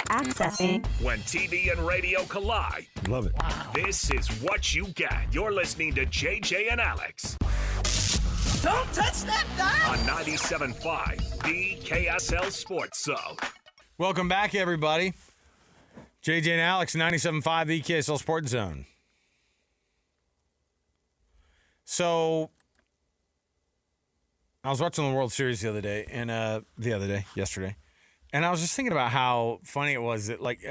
Accessing. When TV and radio collide. Love it. Wow. This is what you get. You're listening to JJ and Alex. Don't touch that dial. On 97.5, the KSL Sports Zone. Welcome back, everybody. JJ and Alex, 97.5, the KSL Sports Zone. So, I was watching the World Series yesterday, and I was just thinking about how funny it was that, like,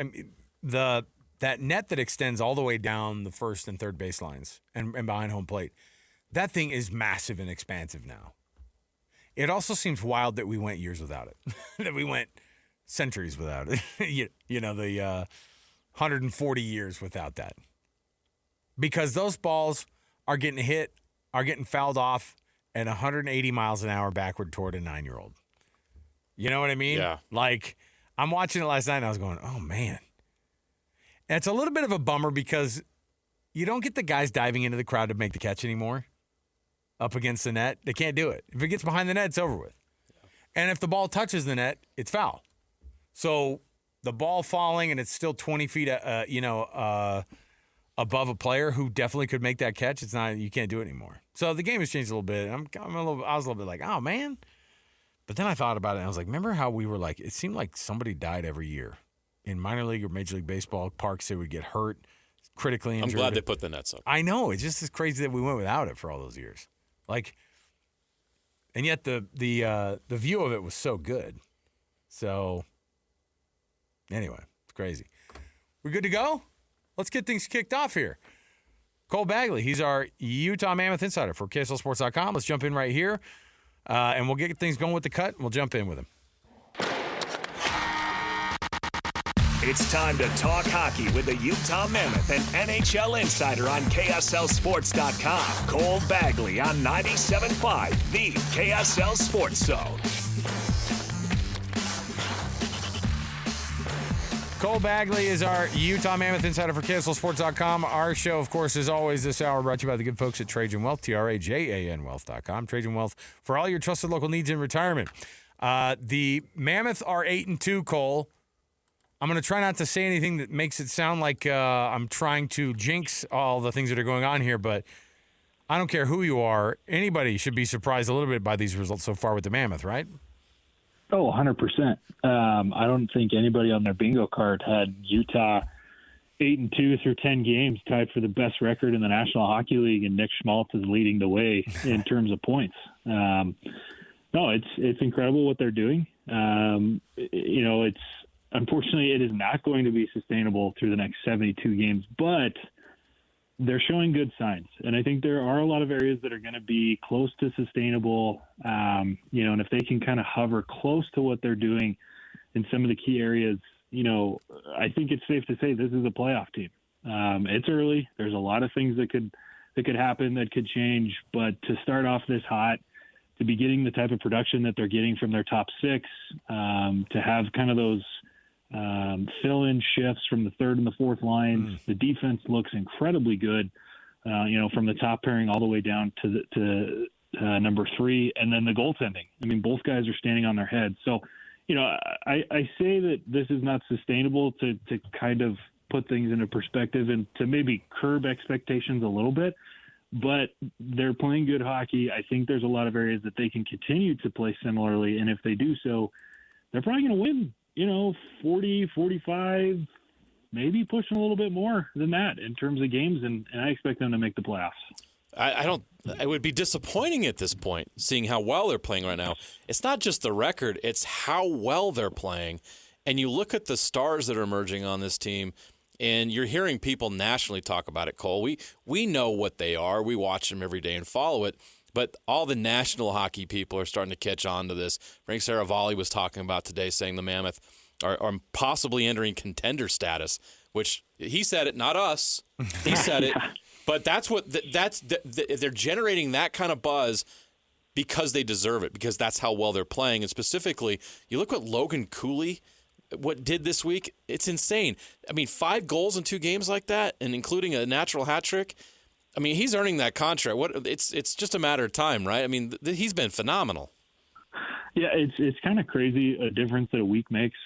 that net that extends all the way down the first and third baselines and behind home plate, that thing is massive and expansive now. It also seems wild that we went years without it, that we went centuries without it. you know, the 140 years without that. Because those balls are getting hit, are getting fouled off at 180 miles an hour backward toward a 9-year-old. You know what I mean? Yeah. Like, I'm watching it last night and I was going, oh, man. And it's a little bit of a bummer because you don't get the guys diving into the crowd to make the catch anymore up against the net. They can't do it. If it gets behind the net, it's over with. Yeah. And if the ball touches the net, it's foul. So the ball falling and it's still 20 feet, above a player who definitely could make that catch, it's not. You can't do it anymore. So the game has changed a little bit. I was a little bit like, oh, man. But then I thought about it, and I was like, remember how we were like, it seemed like somebody died every year. In minor league or Major League Baseball parks, they would get hurt, critically injured. I'm glad they put the nets up. I know. It's just as crazy that we went without it for all those years. Like, and yet the view of it was so good. So, anyway, it's crazy. We good to go? Let's get things kicked off here. Cole Bagley, he's our Utah Mammoth insider for KSLSports.com. Let's jump in right here, and we'll get things going with the cut, and we'll jump in with him. It's time to talk hockey with the Utah Mammoth and NHL insider on KSLSports.com. Cole Bagley on 97.5, the KSL Sports Zone. Cole Bagley is our Utah Mammoth insider for KSLSports.com. Our show, of course, is always this hour brought to you by the good folks at Trajan Wealth, TRAJAN Wealth.com. Trajan Wealth for all your trusted local needs in retirement. The Mammoth are 8-2, Cole. I'm going to try not to say anything that makes it sound like I'm trying to jinx all the things that are going on here, but I don't care who you are. Anybody should be surprised a little bit by these results so far with the Mammoth, right? Oh, 100%. I don't think anybody on their bingo card had Utah 8-2 through 10 games, tied for the best record in the National Hockey League, and Nick Schmaltz is leading the way in terms of points. No, it's incredible what they're doing. Unfortunately, it is not going to be sustainable through the next 72 games, but they're showing good signs. And I think there are a lot of areas that are going to be close to sustainable, and if they can kind of hover close to what they're doing in some of the key areas, I think it's safe to say this is a playoff team. It's early. There's a lot of things that could happen, that could change, but to start off this hot, to be getting the type of production that they're getting from their top six, to have kind of those fill-in shifts from the third and the fourth lines. The defense looks incredibly good, from the top pairing all the way down to number three, and then the goaltending. I mean, both guys are standing on their heads. So, I say that this is not sustainable to kind of put things into perspective and to maybe curb expectations a little bit, but they're playing good hockey. I think there's a lot of areas that they can continue to play similarly, and if they do so, they're probably going to win 40, 45, maybe pushing a little bit more than that in terms of games, and I expect them to make the playoffs. It would be disappointing at this point, seeing how well they're playing right now. It's not just the record, it's how well they're playing. And you look at the stars that are emerging on this team, and you're hearing people nationally talk about it, Cole. We know what they are. We watch them every day and follow it. But all the national hockey people are starting to catch on to this. Frank Saravalli was talking about today, saying the Mammoth are possibly entering contender status, which he said it, not us. He said it. But they're generating that kind of buzz because they deserve it, because that's how well they're playing. And specifically, you look what Logan Cooley did this week. It's insane. I mean, 5 goals in 2 games like that, and including a natural hat trick. I mean, he's earning that contract. It's just a matter of time, right? I mean, he's been phenomenal. Yeah, it's kind of crazy a difference that a week makes,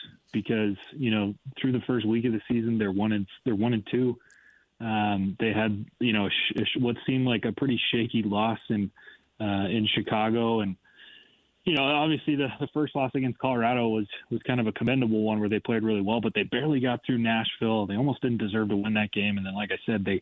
because, through the first week of the season, they're 1-2. They had, what seemed like a pretty shaky loss in Chicago. And, obviously the first loss against Colorado was kind of a commendable one where they played really well, but they barely got through Nashville. They almost didn't deserve to win that game. And then, like I said, they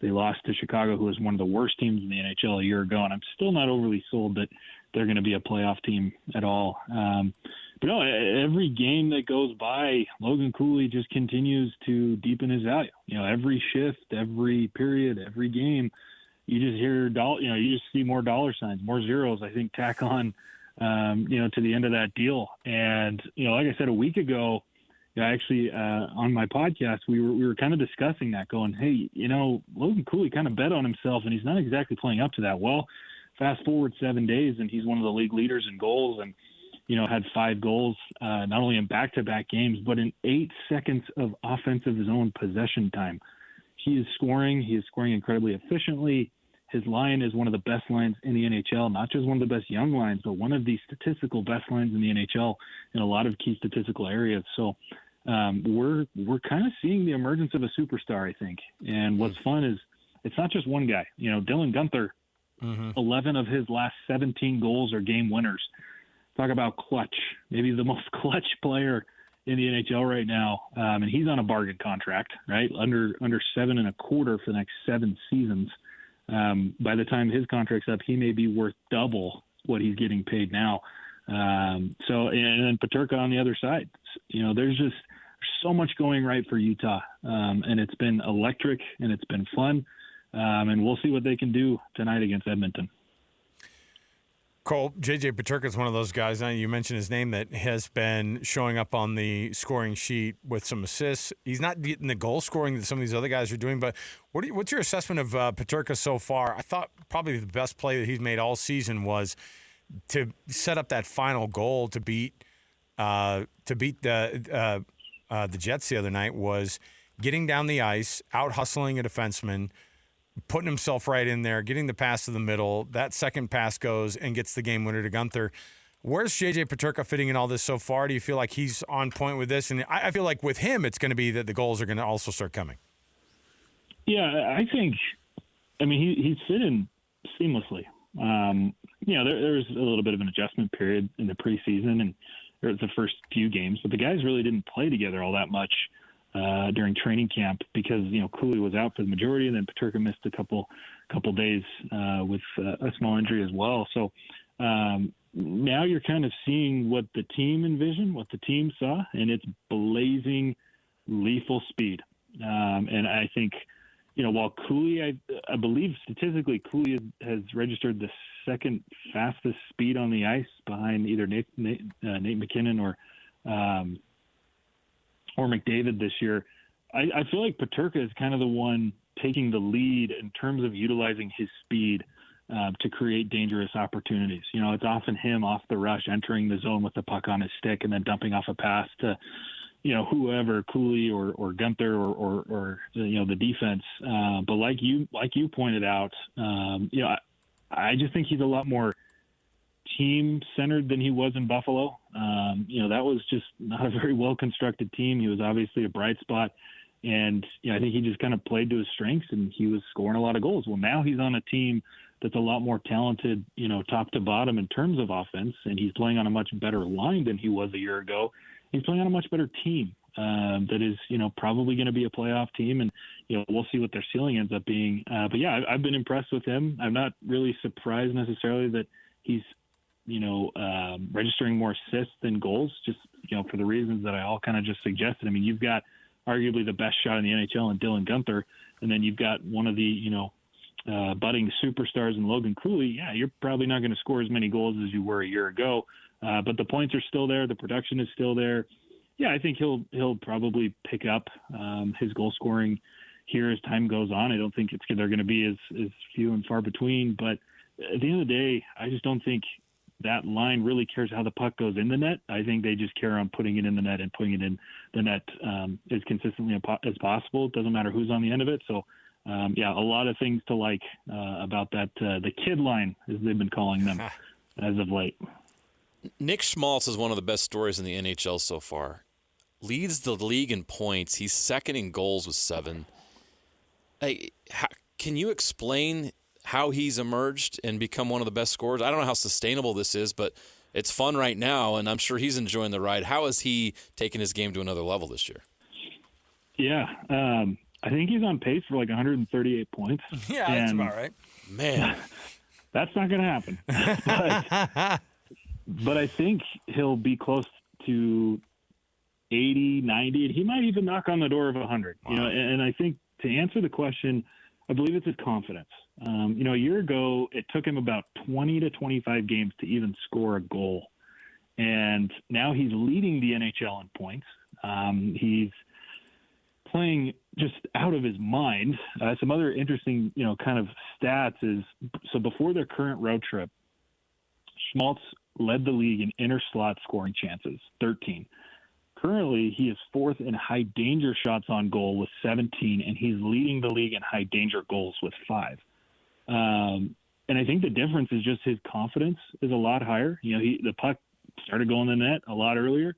lost to Chicago, who was one of the worst teams in the NHL a year ago. And I'm still not overly sold that they're going to be a playoff team at all. But no, every game that goes by, Logan Cooley just continues to deepen his value. Every shift, every period, every game, you just hear you just see more dollar signs, more zeros, I think, tack on, to the end of that deal. And, like I said, a week ago, actually, on my podcast, we were kind of discussing that, going, hey, Logan Cooley kind of bet on himself, and he's not exactly playing up to that. Well, fast forward 7 days, and he's one of the league leaders in goals, and had 5 goals, not only in back-to-back games, but in 8 seconds of offensive zone possession time. He is scoring. He is scoring incredibly efficiently. His line is one of the best lines in the NHL, not just one of the best young lines, but one of the statistical best lines in the NHL in a lot of key statistical areas. So we're kind of seeing the emergence of a superstar, I think. And what's fun is it's not just one guy. Dylan Guenther, 11 of his last 17 goals are game winners. Talk about clutch, maybe the most clutch player in the NHL right now. And he's on a bargain contract, right? Under $7.25 for the next 7 seasons. By the time his contract's up, he may be worth double what he's getting paid now. And then Peterka on the other side. There's just so much going right for Utah. And it's been electric and it's been fun. And we'll see what they can do tonight against Edmonton. Cole, J.J. Peterka is one of those guys, now you mentioned his name, that has been showing up on the scoring sheet with some assists. He's not getting the goal scoring that some of these other guys are doing, but what's your assessment of Peterka so far? I thought probably the best play that he's made all season was to set up that final goal to beat the Jets the other night, was getting down the ice, out-hustling a defenseman, putting himself right in there, getting the pass to the middle. That second pass goes and gets the game winner to Guenther. Where's J.J. Peterka fitting in all this so far? Do you feel like he's on point with this? And I feel like with him, it's going to be that the goals are going to also start coming. Yeah, I think, he's fit in seamlessly. There's a little bit of an adjustment period in the preseason and the first few games, but the guys really didn't play together all that much during training camp because, Cooley was out for the majority, and then Peterka missed a couple days with a small injury as well. So now you're kind of seeing what the team envisioned, what the team saw, and it's blazing, lethal speed. And I think, while Cooley, I believe statistically, Cooley has registered the second fastest speed on the ice behind either Nate McKinnon or McDavid this year. I feel like Peterka is kind of the one taking the lead in terms of utilizing his speed to create dangerous opportunities. It's often him off the rush, entering the zone with the puck on his stick and then dumping off a pass to, whoever, Cooley or Guenther or the defense. But like you pointed out, I just think he's a lot more team-centered than he was in Buffalo. That was just not a very well-constructed team. He was obviously a bright spot, and I think he just kind of played to his strengths, and he was scoring a lot of goals. Well, now he's on a team that's a lot more talented, top to bottom in terms of offense, and he's playing on a much better line than he was a year ago. He's playing on a much better team that is, probably going to be a playoff team, and we'll see what their ceiling ends up being. But yeah, I've been impressed with him. I'm not really surprised necessarily that he's registering more assists than goals, just, for the reasons that I all kind of just suggested. You've got arguably the best shot in the NHL in Dylan Guenther, and then you've got one of the, budding superstars in Logan Cooley. Yeah, you're probably not going to score as many goals as you were a year ago, but the points are still there. The production is still there. Yeah, I think he'll probably pick up his goal scoring here as time goes on. I don't think they're going to be as few and far between, but at the end of the day, I just don't think that line really cares how the puck goes in the net. I think they just care on putting it in the net and putting it in the net as consistently as possible. It doesn't matter who's on the end of it. So, a lot of things to like about that, the kid line, as they've been calling them as of late. Nick Schmaltz is one of the best stories in the NHL so far. leads the league in points. He's second in goals with 7. Can you explain how he's emerged and become one of the best scorers? I don't know how sustainable this is, but it's fun right now, and I'm sure he's enjoying the ride. How has he taken his game to another level this year? Yeah, I think he's on pace for like 138 points. Yeah, that's about right. Man. That's not going to happen. but I think he'll be close to 80, 90, and he might even knock on the door of 100. Wow. And I think to answer the question, I believe it's his confidence. A year ago, it took him about 20 to 25 games to even score a goal. And now he's leading the NHL in points. He's playing just out of his mind. Some other interesting, kind of stats is, so before their current road trip, Schmaltz led the league in inner slot scoring chances, 13. Currently, he is 4th in high danger shots on goal with 17, and he's leading the league in high danger goals with 5. And I think the difference is just his confidence is a lot higher. The puck started going in the net a lot earlier,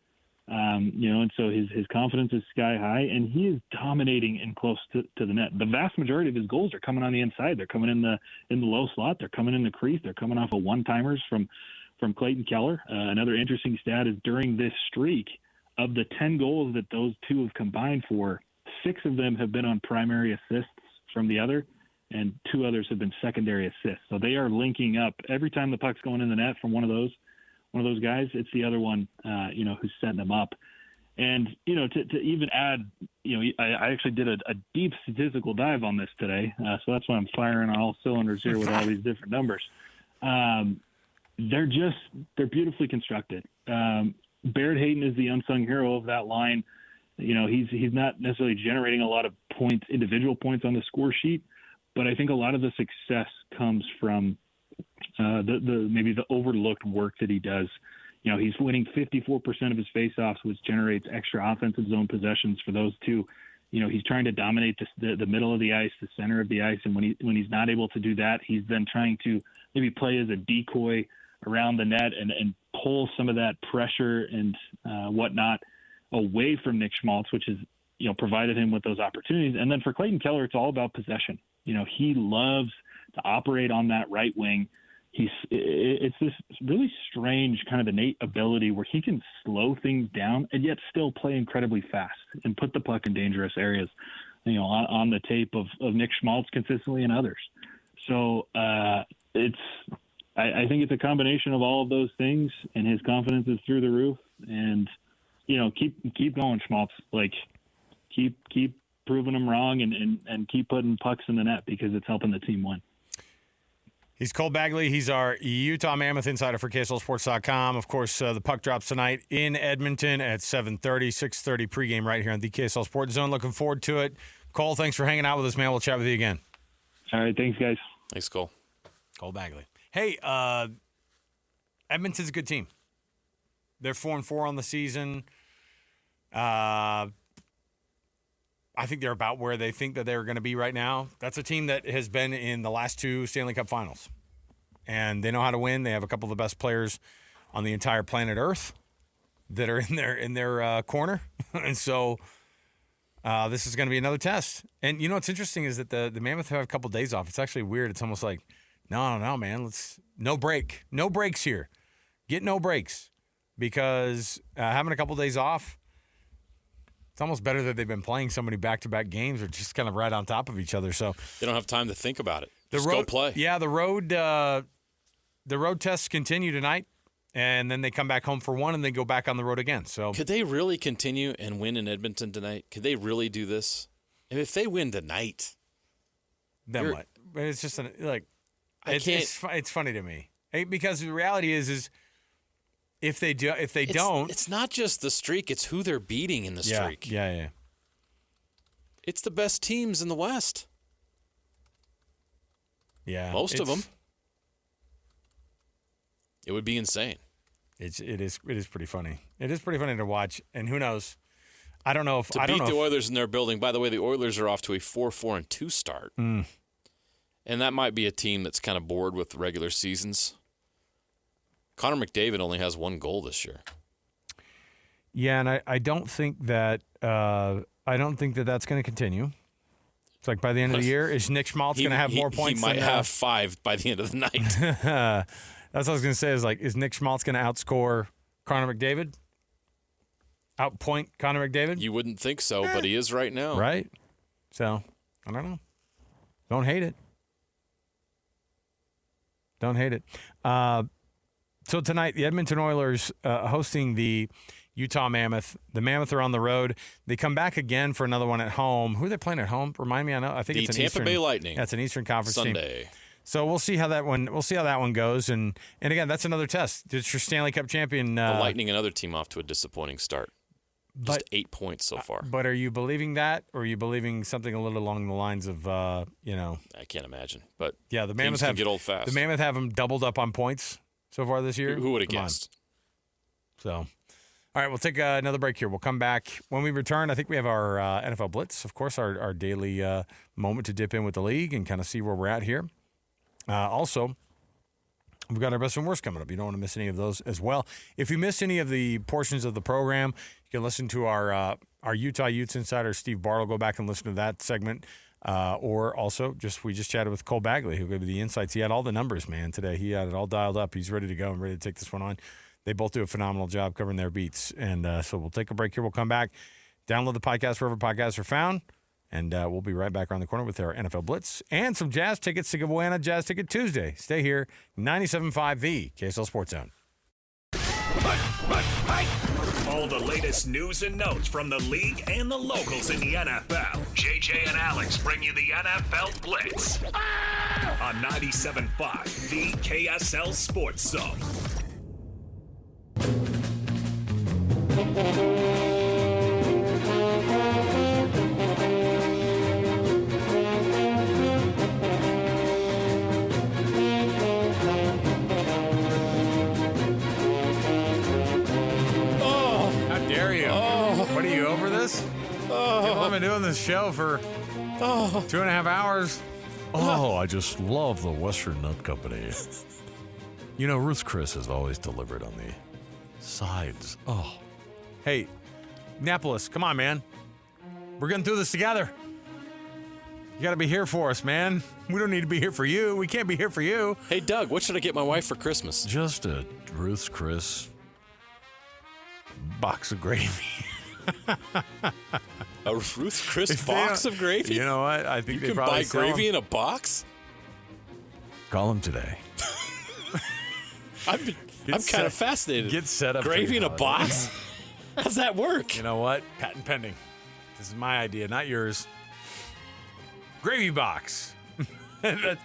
and so his confidence is sky high, and he is dominating in close to the net. The vast majority of his goals are coming on the inside. They're coming in the low slot. They're coming in the crease. They're coming off of one-timers from Clayton Keller. Another interesting stat is during this streak, of the 10 goals that those two have combined for, 6 of them have been on primary assists from the other, and 2 others have been secondary assists. So they are linking up. Every time the puck's going in the net from one of those guys, it's the other one, who's setting them up. And, to even add, I actually did a deep statistical dive on this today. So that's why I'm firing on all cylinders here with all these different numbers. They're beautifully constructed. Barrett Hayton is the unsung hero of that line. He's not necessarily generating a lot of points, individual points on the score sheet, but I think a lot of the success comes from maybe the overlooked work that he does. He's winning 54% of his faceoffs, which generates extra offensive zone possessions for those two. He's trying to dominate the middle of the ice, the center of the ice, and when he's not able to do that, he's then trying to maybe play as a decoy around the net and pull some of that pressure and whatnot away from Nick Schmaltz, which is, provided him with those opportunities. And then for Clayton Keller, it's all about possession. He loves to operate on that right wing. It's this really strange kind of innate ability where he can slow things down and yet still play incredibly fast and put the puck in dangerous areas, on the tape of Nick Schmaltz consistently and others. So I think it's a combination of all of those things, and his confidence is through the roof. And keep going, Schmaltz. Like keep proving them wrong and keep putting pucks in the net because it's helping the team win. He's Cole Bagley. He's our Utah Mammoth insider for KSLSports.com. Of course, the puck drops tonight in Edmonton at 7:30, 6:30 pregame right here on the KSL Sports Zone. Looking forward to it. Cole, thanks for hanging out with us, man. We'll chat with you again. All right, thanks, guys. Thanks, Cole. Cole Bagley. Hey, Edmonton's a good team. They're 4-4 on the season. I think they're about where they think that they're going to be right now. That's a team that has been in the last 2 Stanley Cup finals. And they know how to win. They have a couple of the best players on the entire planet Earth that are in their corner. And so this is going to be another test. And what's interesting is that the Mammoth have a couple days off. It's actually weird. It's almost like, no, man. No breaks here. Get no breaks because having a couple days off, it's almost better that they've been playing so many back-to-back games or just kind of right on top of each other. So they don't have time to think about it. Just go play. Yeah, the road tests continue tonight, and then they come back home for one, and they go back on the road again. So could they really continue and win in Edmonton tonight? Could they really do this? And if they win tonight, then what? It's just it's funny to me because the reality is if they don't, it's not just the streak; it's who they're beating in the streak. Yeah. It's the best teams in the West. Yeah, most of them. It would be insane. It is pretty funny. It is pretty funny to watch, and who knows? I don't know if to beat the Oilers in their building. By the way, the Oilers are off to a 4-4-2 start, and that might be a team that's kind of bored with regular seasons. Connor McDavid only has 1 goal this year. Yeah, and I don't think that that's going to continue. It's like by the end of the year, is Nick Schmaltz going to have more points? He might have 5 by the end of the night. That's what I was going to say. Is Nick Schmaltz going to outscore Connor McDavid? Outpoint Connor McDavid? You wouldn't think so, but he is right now. Right. So I don't know. Don't hate it. Don't hate it. So tonight, the Edmonton Oilers hosting the Utah Mammoth. The Mammoth are on the road. They come back again for another one at home. Who are they playing at home? Remind me. I think it's an Tampa Bay Lightning. That's an Eastern Conference team. Sunday. So we'll see how that one goes. And again, that's another test. It's your Stanley Cup champion. The Lightning, another team off to a disappointing start. Just 8 points so far. But are you believing that, or are you believing something a little along the lines of, I can't imagine. But yeah, the Mammoth can get old fast. The Mammoth have them doubled up on points so far this year. Who would have guessed? So, all right, we'll take another break here. We'll come back. When we return, I think we have our NFL Blitz, of course, our daily moment to dip in with the league and kind of see where we're at here. Also, we've got our best and worst coming up. You don't want to miss any of those as well. If you missed any of the portions of the program, you can listen to our Utah Utes insider, Steve Bartle. Go back and listen to that segment. Or also, we just chatted with Cole Bagley, who gave me the insights. He had all the numbers, man, today. He had it all dialed up. He's ready to go and ready to take this one on. They both do a phenomenal job covering their beats. And so we'll take a break here. We'll come back, download the podcast wherever podcasts are found, and we'll be right back around the corner with our NFL Blitz and some Jazz tickets to give away on a Jazz Ticket Tuesday. Stay here, 97.5 The KSL Sports Zone. All the latest news and notes from the league and the locals in the NFL. JJ and Alex bring you the NFL Blitz on 97.5 The KSL Sports Zone. What are you, over this? People have been doing this show for 2.5 hours. Oh, I just love the Western Nut Company. You know, Ruth's Chris has always delivered on the sides. Oh. Hey, Annapolis, come on, man. We're getting through this together. You got to be here for us, man. We don't need to be here for you. We can't be here for you. Hey, Doug, what should I get my wife for Christmas? Just a Ruth's Chris box of gravy. A Ruth's Chris box of gravy? You know what? I think you they can probably buy gravy in a box? Call them today. I'm kind of fascinated. Get set up. Gravy in a box? How's that work? You know what? Patent pending. This is my idea, not yours. Gravy box. That's,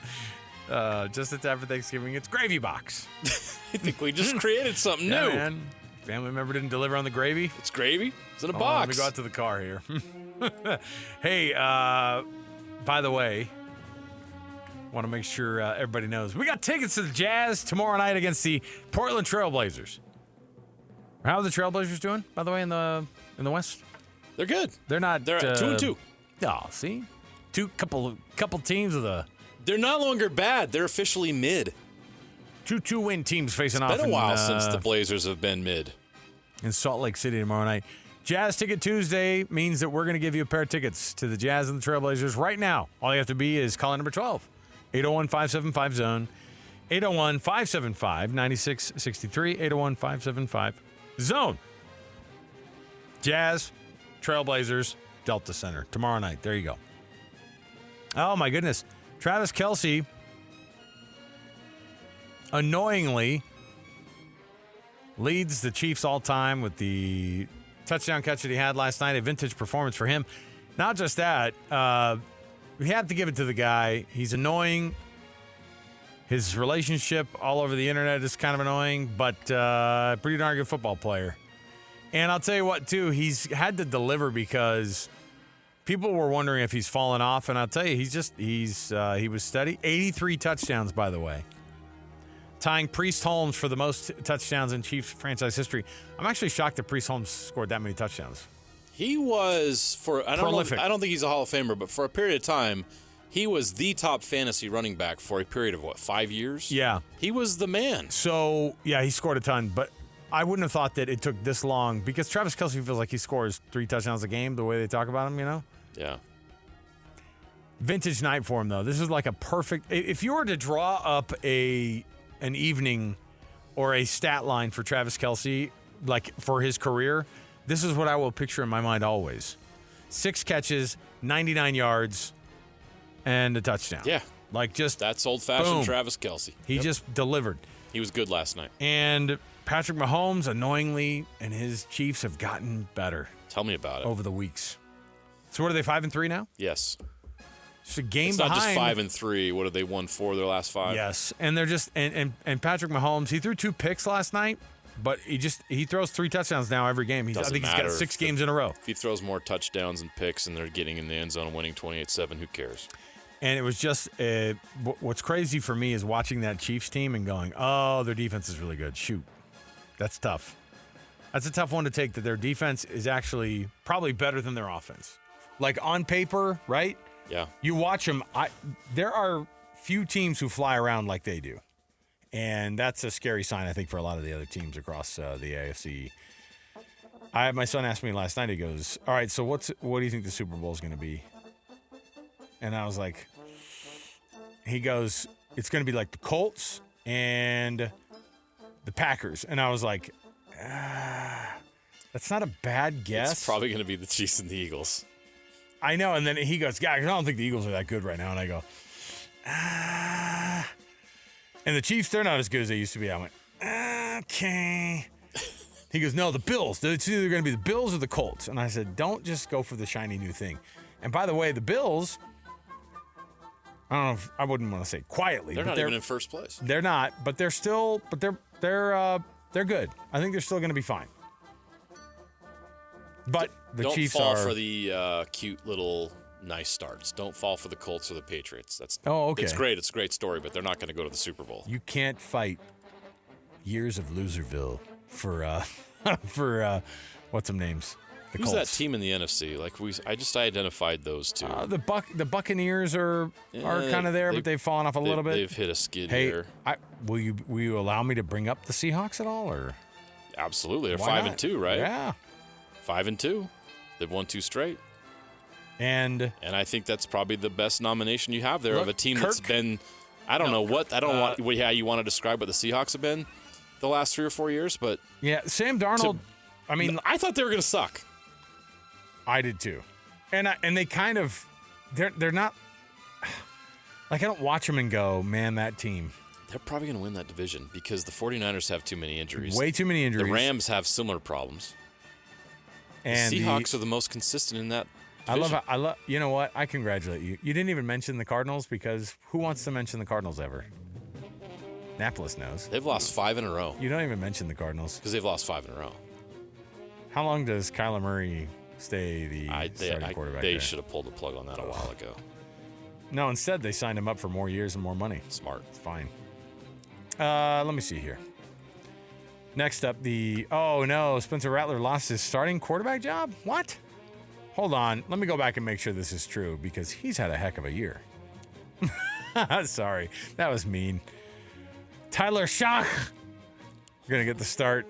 just in time for Thanksgiving, it's gravy box. I think we just created something new. Man. Family member didn't deliver on the gravy. It's gravy. It's in a Let box. me go out to the car here. Hey, by the way, want to make sure everybody knows we got tickets to the Jazz tomorrow night against the Portland Trailblazers. How are the Trailblazers doing, by the way, in the West? They're good. They're not. They're 2-2. Oh, see, couple teams of the. They're no longer bad. They're officially mid. 2 win teams facing off. It's been a while since the Blazers have been mid. In Salt Lake City tomorrow night. Jazz Ticket Tuesday means that we're going to give you a pair of tickets to the Jazz and the Trailblazers right now. All you have to be is caller number 12, 801-575-ZONE, 801-575-9663, 801-575-ZONE. Jazz, Trailblazers, Delta Center tomorrow night. There you go. Oh, my goodness. Travis Kelce, annoyingly, leads the Chiefs all time with the touchdown catch that he had last night, a vintage performance for him. Not just that, we have to give it to the guy. He's annoying. His relationship all over the internet is kind of annoying, but pretty darn good football player. And I'll tell you what, too, he's had to deliver because people were wondering if he's fallen off, and I'll tell you, he was steady. 83 touchdowns, by the way. Tying Priest Holmes for the most touchdowns in Chiefs franchise history. I'm actually shocked that Priest Holmes scored that many touchdowns. He was, prolific. I don't think he's a Hall of Famer, but for a period of time, he was the top fantasy running back for a period of, 5 years? Yeah. He was the man. So, yeah, he scored a ton, but I wouldn't have thought that it took this long because Travis Kelce feels like he scores 3 touchdowns a game the way they talk about him, you know? Yeah. Vintage night for him, though. This is like a perfect. If you were to draw up an evening or a stat line for Travis Kelce, like for his career, this is what I will picture in my mind always: 6 catches, 99 yards, and a touchdown. Yeah, like just that's old-fashioned boom. Travis Kelce. He just delivered. He was good last night. And Patrick Mahomes, annoyingly, and his Chiefs have gotten better. Tell me about it. Over the weeks. So what are they, 5-3 now? Yes. It's a game it's behind. not just 5-3. What have they won 4 of their last 5? Yes, and they're just and Patrick Mahomes. He threw 2 picks last night, but he throws 3 touchdowns now every game. I think he's got 6 games in a row. If he throws more touchdowns and picks, and they're getting in the end zone and winning 28-7, who cares? And it was just what's crazy for me is watching that Chiefs team and going, oh, their defense is really good. Shoot, that's tough. That's a tough one to take. That their defense is actually probably better than their offense. Like on paper, right? Yeah. You watch them. There are few teams who fly around like they do. And that's a scary sign, I think, for a lot of the other teams across the AFC. My son asked me last night, he goes, all right, so what do you think the Super Bowl is going to be? And I was like, he goes, it's going to be like the Colts and the Packers. And I was like, that's not a bad guess. It's probably going to be the Chiefs and the Eagles. I know. And then he goes, guys, I don't think the Eagles are that good right now. And I go, And the Chiefs, they're not as good as they used to be. I went, okay. He goes, no, the Bills. It's either going to be the Bills or the Colts. And I said, don't just go for the shiny new thing. And by the way, the Bills, I don't know if I wouldn't want to say quietly. They're not even in first place. They're not, but they're still, but they're good. I think they're still going to be fine. But the Don't Chiefs fall are for the cute little nice starts. Don't fall for the Colts or the Patriots. Okay. It's great. It's a great story, but they're not going to go to the Super Bowl. You can't fight years of Loserville for what's some names? The Who's Colts. that team in the NFC? I just identified those two. The Buccaneers are kind of there, but they've fallen off a little bit. They've hit a skid Hey, here. will you allow me to bring up the Seahawks at all, or Absolutely, they're why 5-2, right? Yeah, 5-2. They've won 2 straight, and I think that's probably the best nomination you have there Look, of a team Kirk- that's been. I don't know how you want to describe what the Seahawks have been the last 3 or 4 years, but yeah, Sam Darnold. I mean, I thought they were going to suck. I did too, and they kind of they're not like I don't watch them and go, man, that team. They're probably going to win that division because the 49ers have too many injuries. Way too many injuries. The Rams have similar problems. And the Seahawks are the most consistent in that division. I love. You know what? I congratulate you. You didn't even mention the Cardinals because who wants to mention the Cardinals ever? Annapolis knows. They've lost 5 in a row You don't even mention the Cardinals. because they've lost 5 in a row. How long does Kyler Murray stay the starting quarterback? They there? should have pulled the plug on that a while ago. No, instead they signed him up for more years and more money. Smart. It's fine. Let me see here. Next up, Spencer Rattler lost his starting quarterback job? What? Hold on. Let me go back and make sure this is true because he's had a heck of a year. Sorry. That was mean. Tyler Shough. We're going to get the start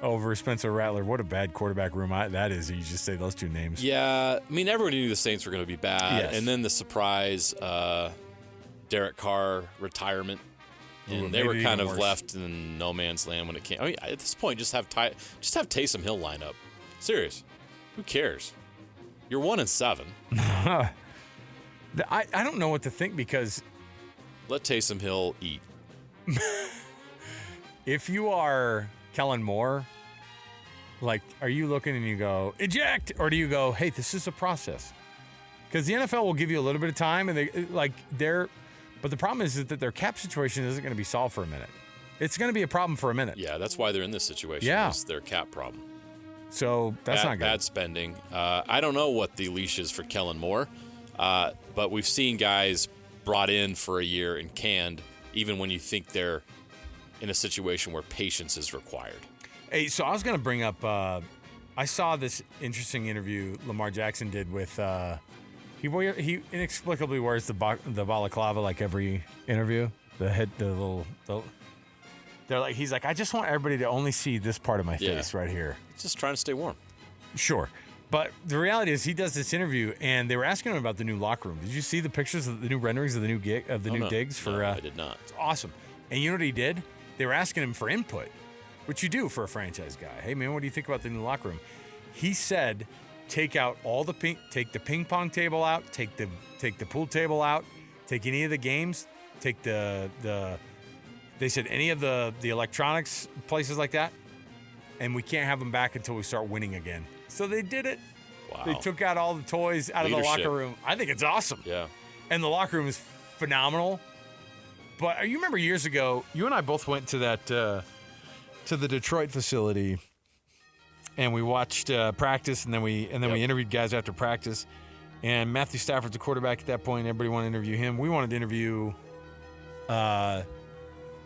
over Spencer Rattler. What a bad quarterback room that is. You just say those 2 names. Yeah, I mean, everybody knew the Saints were going to be bad. Yes. And then the surprise Derek Carr retirement. And they were kind of left in no man's land when it came. I mean, at this point, just have Taysom Hill line up. Serious. Who cares? You're 1-7. I don't know what to think because Let Taysom Hill eat. if you are Kellen Moore, like, are you looking and you go, eject? Or do you go, hey, this is a process? Because the NFL will give you a little bit of time, and but the problem is that their cap situation isn't going to be solved for a minute. It's going to be a problem for a minute. Yeah, that's why they're in this situation. Yeah. It's their cap problem. So that's not good. Bad spending. I don't know what the leash is for Kellen Moore, but we've seen guys brought in for a year and canned, even when you think they're in a situation where patience is required. Hey, so I was going to bring up, I saw this interesting interview Lamar Jackson did with, he inexplicably wears the balaclava like every interview. The he's like, I just want everybody to only see this part of my face right here. He's just trying to stay warm. Sure. But the reality is he does this interview, and they were asking him about the new locker room. Did you see the pictures of the new renderings of the new digs? No, I did not. It's awesome. And you know what he did? They were asking him for input, which you do for a franchise guy. Hey, man, what do you think about the new locker room? He said, take the ping pong table out, take the pool table out, take any of the games, take they said any of the electronics, places like that, and we can't have them back until we start winning again. So they did it. Wow. They took out all the toys out of the locker room. I think it's awesome. Yeah. And the locker room is phenomenal. But you remember years ago, you and I both went to that to the Detroit facility, and we watched practice, and then we interviewed guys after practice. And Matthew Stafford's the quarterback at that point. Everybody wanted to interview him. We wanted to interview Kyle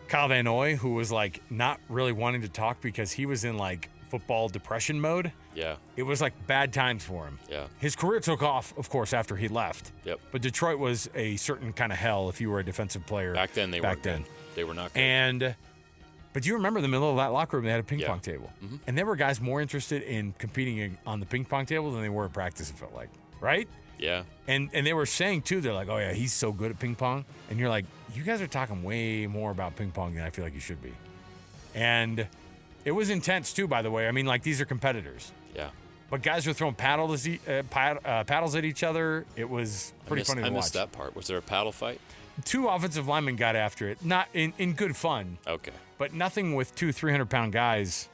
Van Noy, who was like not really wanting to talk because he was in like football depression mode. Yeah. It was like bad times for him. Yeah. His career took off, of course, after he left. Yep. But Detroit was a certain kind of hell if you were a defensive player. Back then, they weren't good. They were not good. But you remember in the middle of that locker room, they had a ping pong table. Mm-hmm. And there were guys more interested in competing on the ping pong table than they were at practice, it felt like. Right? Yeah. And they were saying, too, they're like, oh, yeah, he's so good at ping pong. And you're like, you guys are talking way more about ping pong than I feel like you should be. And it was intense, too, by the way. I mean, like, these are competitors. Yeah. But guys were throwing paddles at each other. It was pretty funny to watch. I missed that part. Was there a paddle fight? 2 offensive linemen got after it, not in good fun. Okay. But nothing with 2 300-pound guys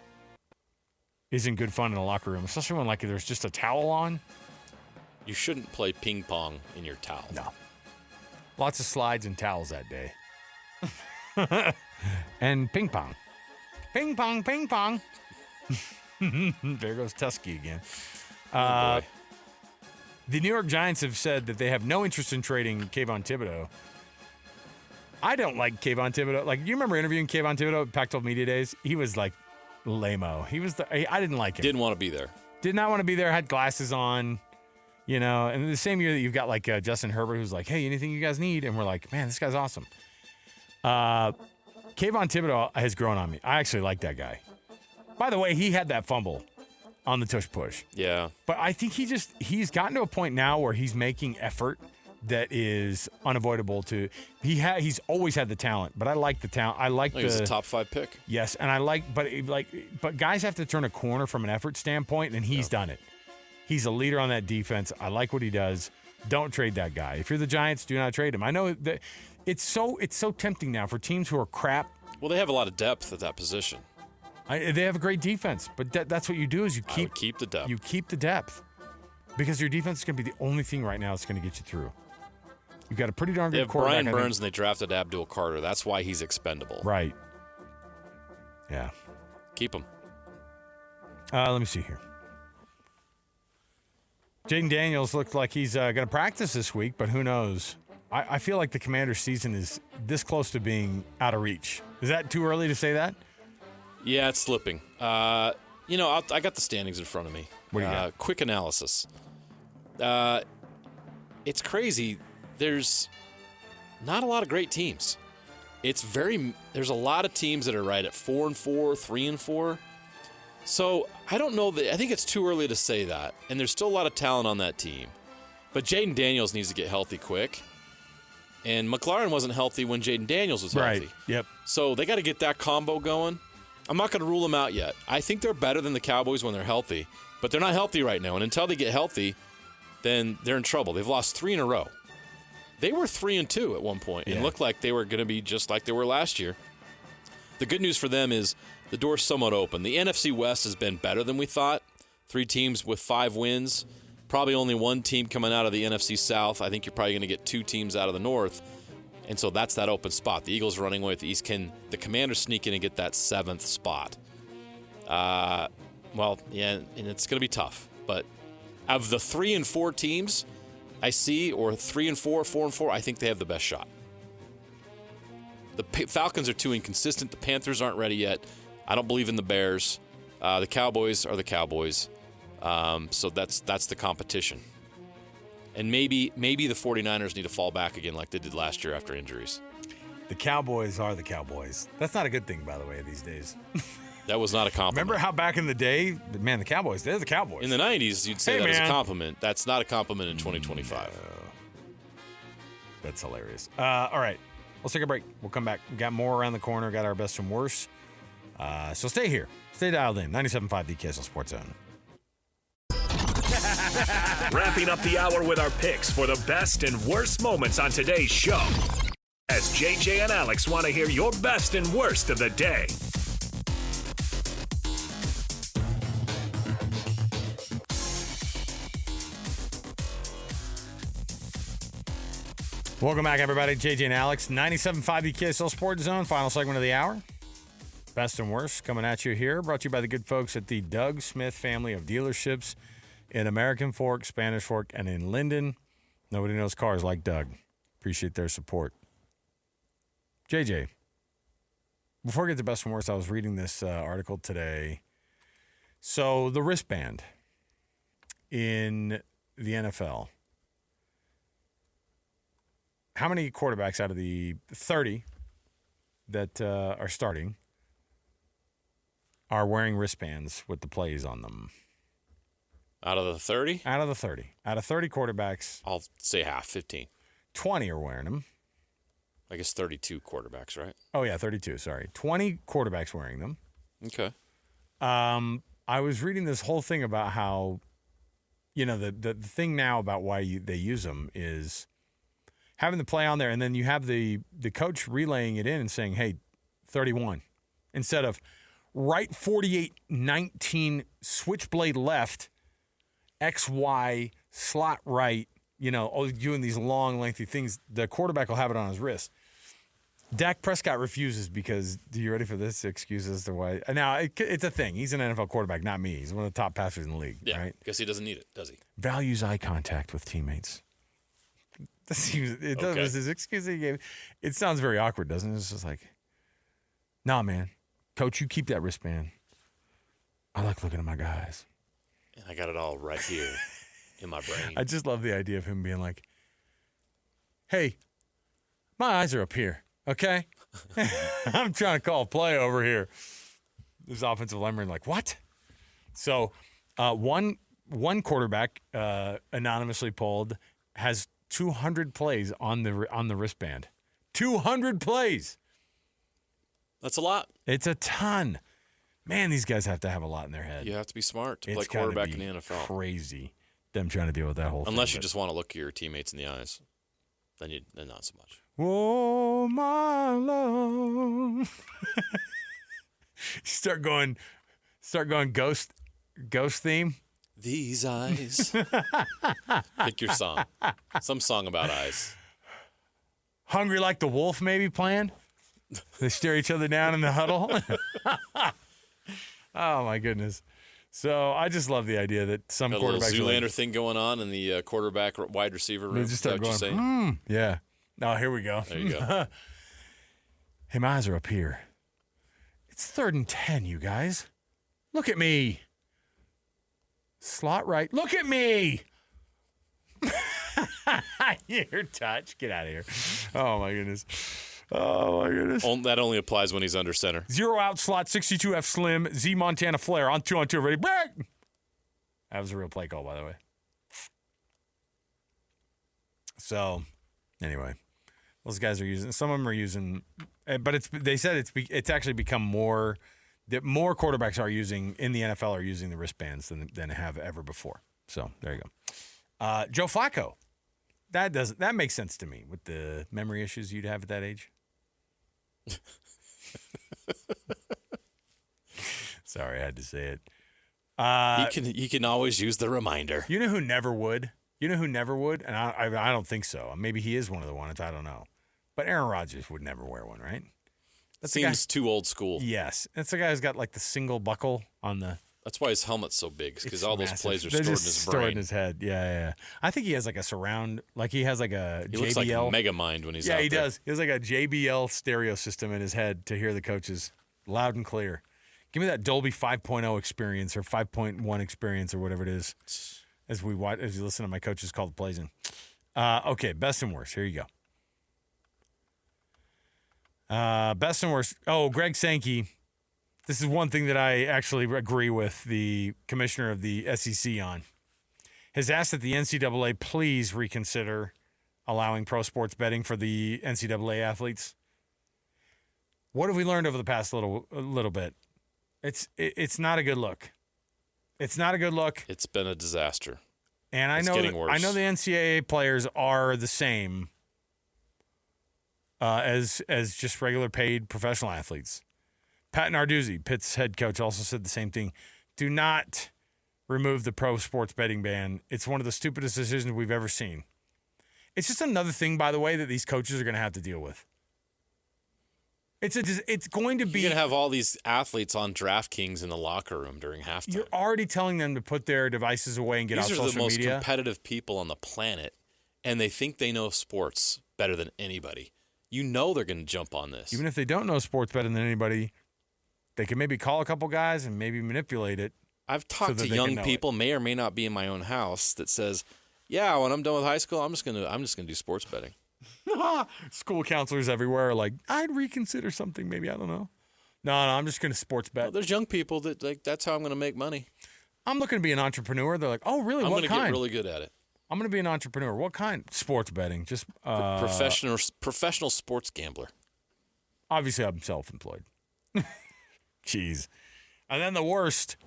isn't good fun in a locker room, especially when like there's just a towel on. You shouldn't play ping pong in your towel. No. Lots of slides and towels that day. And ping pong. Ping pong, ping pong. There goes Tusky again. Oh, boy. The New York Giants have said that they have no interest in trading Kayvon Thibodeau. I don't like Kayvon Thibodeau. Like, you remember interviewing Kayvon Thibodeau at Pac-12 Media Days? He was like lame-o. I didn't like him. Didn't want to be there. Did not want to be there. Had glasses on, you know. And the same year that you've got like Justin Herbert, who's like, "Hey, anything you guys need?" And we're like, "Man, this guy's awesome." Kayvon Thibodeau has grown on me. I actually like that guy. By the way, he had that fumble on the tush push. Yeah. But I think he's gotten to a point now where he's making effort that is unavoidable to. He's always had the talent, but I like the talent. I like He's a top 5 pick. Yes, and I like, but guys have to turn a corner from an effort standpoint, and he's done it. He's a leader on that defense. I like what he does. Don't trade that guy. If you're the Giants, do not trade him. I know that it's so tempting now for teams who are crap. Well, they have a lot of depth at that position. They have a great defense, but that's what you do is you keep the depth. You keep the depth because your defense is going to be the only thing right now that's going to get you through. You've got a pretty darn good quarterback. Brian Burns, and they drafted Abdul Carter. That's why he's expendable. Right. Yeah. Keep him. Let me see here. Jaden Daniels looked like he's going to practice this week, but who knows? I feel like the Commanders' season is this close to being out of reach. Is that too early to say that? Yeah, it's slipping. I got the standings in front of me. What do you got? Quick analysis. It's crazy. There's not a lot of great teams. There's a lot of teams that are right at 4-4, 3-4. So I don't know I think it's too early to say that. And there's still a lot of talent on that team. But Jaden Daniels needs to get healthy quick. And McLaurin wasn't healthy when Jaden Daniels was healthy. Right. Yep. So they got to get that combo going. I'm not going to rule them out yet. I think they're better than the Cowboys when they're healthy, but they're not healthy right now. And until they get healthy, then they're in trouble. They've lost 3 in a row. They were 3-2 at one point and looked like they were going to be just like they were last year. The good news for them is the door's somewhat open. The NFC West has been better than we thought. 3 teams with 5 wins. Probably only 1 team coming out of the NFC South. I think you're probably going to get 2 teams out of the North. And so that's that open spot. The Eagles are running away with the East. Can the Commanders sneak in and get that 7th spot? And it's going to be tough. But of the 3-4 teams I see, or 3-4, 4-4, I think they have the best shot. The Falcons are too inconsistent. The Panthers aren't ready yet. I don't believe in the Bears. The Cowboys are the Cowboys. So that's the competition. And maybe the 49ers need to fall back again like they did last year after injuries. The Cowboys are the Cowboys. That's not a good thing, by the way, these days. That was not a compliment. Remember how back in the day, man, the Cowboys, they're the Cowboys. In the 90s, you'd say Hey, that as a man. compliment. That's not a compliment in 2025. That's hilarious. All right, let's take a break. We'll come back. We got more around the corner. Got our best and worst. So stay here. Stay dialed in. 97.5 the KSL Sports Zone. Wrapping up the hour with our picks for the best and worst moments on today's show. As JJ and Alex want to hear your best and worst of the day. Welcome back, everybody. JJ and Alex, 97.5 the KSL Sports Zone. Final segment of the hour. Best and worst coming at you here. Brought to you by the good folks at the Doug Smith family of dealerships in American Fork, Spanish Fork, and in Linden. Nobody knows cars like Doug. Appreciate their support. JJ, before I get to best and worst, I was reading this article today. So the wristband in the NFL. How many quarterbacks out of the 30 that are starting are wearing wristbands with the plays on them? Out of the 30? Out of the 30. Out of 30 quarterbacks, I'll say half, 15. 20 are wearing them. I guess 32 quarterbacks, right? Oh, yeah, 32, sorry. 20 quarterbacks wearing them. Okay. I was reading this whole thing about how, you know, the thing now about why they use them is having the play on there, and then you have the coach relaying it in and saying, hey, 31. Instead of right 48, 19, switchblade left, XY, slot right, you know, doing these long, lengthy things. The quarterback will have it on his wrist. Dak Prescott refuses because, are you ready for this? Excuse as to why. Now, it's a thing. He's an NFL quarterback, not me. He's one of the top passers in the league, Yeah. right? Guess he doesn't need it, does he? Values eye contact with teammates. It Okay. was his excuse he gave. It sounds very awkward, doesn't it? It's just like, nah, man. Coach, you keep that wristband. I like looking at my guys. And I got it all right here in my brain. I just love the idea of him being like, hey, my eyes are up here, okay? I'm trying to call a play over here. This offensive lineman like, what? So one quarterback anonymously polled has 200 plays on the wristband. 200 plays. That's a lot. It's a ton. Man, these guys have to have a lot in their head. You have to be smart to play It's gotta quarterback be in the NFL. Crazy. Them trying to deal with that whole thing. Unless you just want to look your teammates in the eyes. Then not so much. Oh, my love. start going ghost theme. These eyes. Pick your song. Some song about eyes. Hungry like the wolf maybe playing. They stare each other down in the huddle. Oh, my goodness. So I just love the idea that some Got a little quarterbacks are Zoolander like, thing going on in the quarterback wide receiver room. they just start Is that what going, you're saying? yeah. Oh, here we go. There you go. Hey, my eyes are up here. It's 3rd and 10, you guys. Look at me. Slot right. Look at me. Your touch. Get out of here. Oh, my goodness. Oh, my goodness. That only applies when he's under center. 0 out slot, 62F slim, Z Montana flare on 2 ready. Break. That was a real play call, by the way. So, anyway, those guys are using. Some of them are using, but they said it's actually become more that more quarterbacks are using in the NFL are using the wristbands than have ever before. So there you go. Joe Flacco, that makes sense to me with the memory issues you'd have at that age. Sorry, I had to say it. You can always use the reminder. You know who never would? And I don't think so. Maybe he is one of the ones. I don't know. But Aaron Rodgers would never wear one, right? That's Seems too old school. Yes. That's the guy who's got like the single buckle on the. That's why his helmet's so big, because It's all those massive. plays are They're stored in just his stored brain. in his head. Yeah. I think he has like a surround, like he has like a He JBL. looks like Megamind when he's out Yeah, he there. does. He has like a JBL stereo system in his head to hear the coaches loud and clear. Give me that Dolby 5.0 experience or 5.1 experience or whatever it is as you listen to my coaches call the plays in. Okay, best and worst. Here you go. Best and worst. Oh, Greg Sankey. This is one thing that I actually agree with the commissioner of the SEC on. Has asked that the NCAA please reconsider allowing pro sports betting for the NCAA athletes. What have we learned over the past little bit? It's not a good look. It's not a good look. It's been a disaster. And I know the NCAA players are the same as just regular paid professional athletes. Pat Narduzzi, Pitt's head coach, also said the same thing. Do not remove the pro sports betting ban. It's one of the stupidest decisions we've ever seen. It's just another thing, by the way, that these coaches are going to have to deal with. It's going to be. You're going to have all these athletes on DraftKings in the locker room during halftime. You're already telling them to put their devices away and get off social media. These are the most competitive people on the planet, and they think they know sports better than anybody. You know they're going to jump on this. Even if they don't know sports better than anybody, they can maybe call a couple guys and maybe manipulate it. I've talked to young people, may or may not be in my own house, that says, "Yeah, when I'm done with high school, I'm just gonna do sports betting." School counselors everywhere are like, I'd reconsider something. Maybe, I don't know. No, I'm just gonna sports bet. Well, there's young people that that's how I'm gonna make money. I'm looking to be an entrepreneur. They're like, oh, really? What kind? I'm gonna get really good at it. I'm gonna be an entrepreneur. What kind? Sports betting. Just professional sports gambler. Obviously, I'm self-employed. Jeez. And then the worst.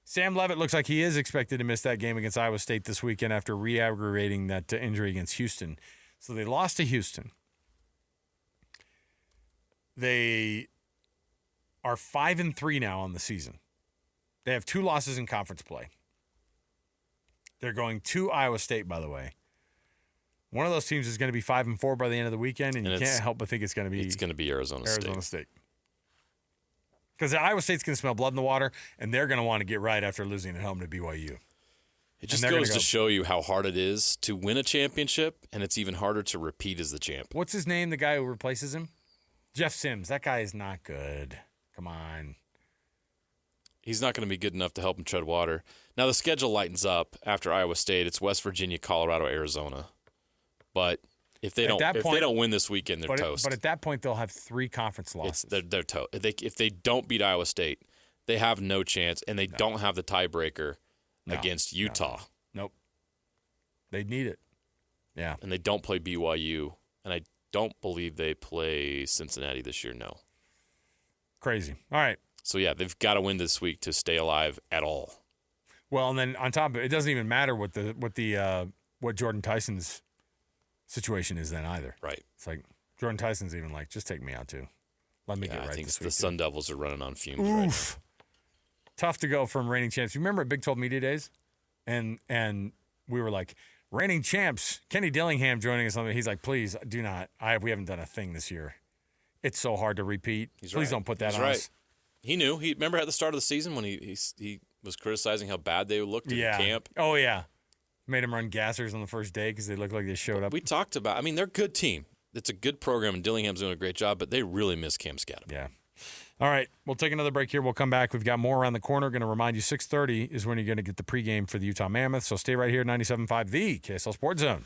Sam Levitt looks like he is expected to miss that game against Iowa State this weekend after re-aggravating that injury against Houston. So they lost to Houston. They are 5-3 now on the season. They have 2 losses in conference play. They're going to Iowa State, by the way. One of those teams is going to be 5-4 by the end of the weekend, and you can't help but think it's going to be Arizona State. Because Iowa State's going to smell blood in the water, and they're going to want to get right after losing at home to BYU. It just goes to show you how hard it is to win a championship, and it's even harder to repeat as the champ. What's his name, the guy who replaces him? Jeff Sims. That guy is not good. Come on. He's not going to be good enough to help him tread water. Now, the schedule lightens up after Iowa State. It's West Virginia, Colorado, Arizona. But if they don't win this weekend, they're toast. But at that point, they'll have 3 conference losses. They're toast. If they don't beat Iowa State, they have no chance, and they don't have the tiebreaker against Utah. Nope. They'd need it. Yeah. And they don't play BYU, and I don't believe they play Cincinnati this year. No. Crazy. All right. So yeah, they've got to win this week to stay alive at all. Well, and then on top of it, it doesn't even matter what Jordan Tyson's situation is then either. Right. It's like Jordan Tyson's even like, just take me out too. Let me get right. I think the Sun Devils are running on fumes right now. Tough to go from reigning champs. You remember at Big 12 Media Days? And we were like, reigning champs, Kenny Dillingham joining us on it. He's like, please do not. We haven't done a thing this year. It's so hard to repeat. Please don't put that on us. He knew. He remember at the start of the season when he was criticizing how bad they looked in camp. Oh, yeah. Made them run gassers on the first day because they looked like they showed up. We talked about, I mean, they're a good team. It's a good program, and Dillingham's doing a great job, but they really miss Cam Scadam. Yeah. All right, we'll take another break here. We'll come back. We've got more around the corner. Going to remind you, 6:30 is when you're going to get the pregame for the Utah Mammoth. So stay right here, 97.5, the KSL Sports Zone.